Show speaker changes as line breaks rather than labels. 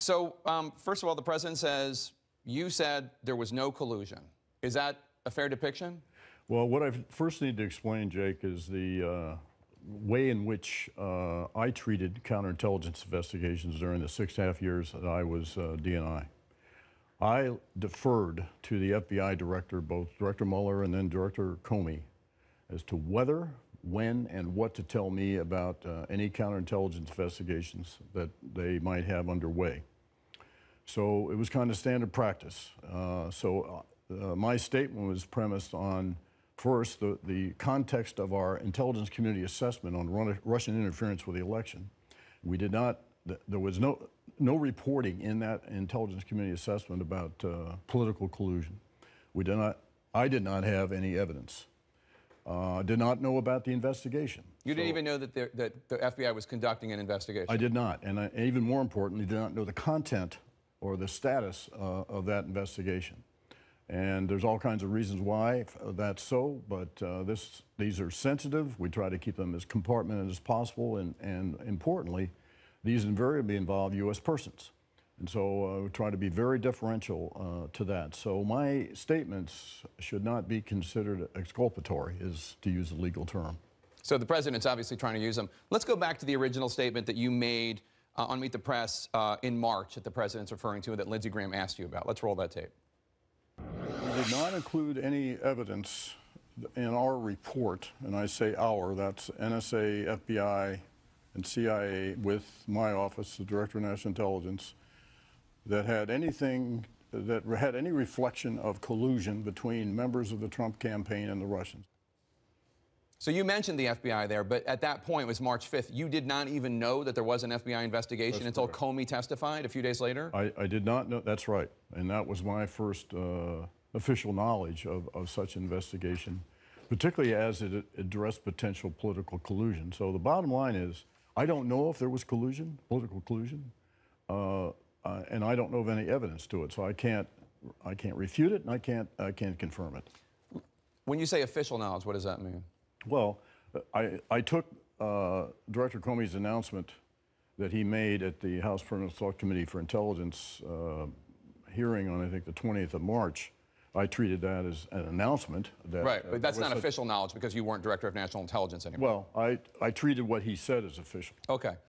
So, first of all, the president says you said there was no collusion. Is that a fair depiction?
Well, what I first need to explain, Jake, is the way in which I treated counterintelligence investigations during the 6.5 years that I was DNI. I deferred to the FBI director, both Director Mueller and then Director Comey, as to whether, when, and what to tell me about any counterintelligence investigations that they might have underway. So it was kind of standard practice. My statement was premised on, first, the context of our intelligence community assessment on Russian interference with the election. We did not, there was no reporting in that intelligence community assessment about political collusion. I did not have any evidence. Did not know about the investigation.
You didn't even know that the FBI was conducting an investigation? I
did not, and even more importantly, did not know the content or the status of that investigation. And there's all kinds of reasons why that's so, but these are sensitive. We try to keep them as compartmented as possible, and importantly, these invariably involve U.S. persons. And so we try to be very deferential to that. So my statements should not be considered exculpatory, is to use a legal term.
So the president's obviously trying to use them. Let's go back to the original statement that you made on Meet the Press in March that the president's referring to, that Lindsey Graham asked you about. Let's roll that tape.
We did not include any evidence in our report, and I say our, that's NSA, FBI, and CIA with my office, the Director of National Intelligence, that had anything, that had any reflection of collusion between members of the Trump campaign and the Russians.
So you mentioned the FBI there, but at that point, it was March 5th, you did not even know that there was an FBI investigation
That's
until
correct.
Comey testified a few days later?
I did not know, that's right. And that was my first official knowledge of such investigation, particularly as it addressed potential political collusion. So the bottom line is, I don't know if there was collusion, political collusion, and I don't know of any evidence to it. So I can't refute it, and I can't confirm it.
When you say official knowledge, what does that mean?
Well, I took Director Comey's announcement that he made at the House Permanent Select Committee for Intelligence hearing on, I think, the 20th of March. I treated that as an announcement. That,
right, but that's not official knowledge because you weren't Director of National Intelligence anymore.
Well, I treated what he said as official.
Okay.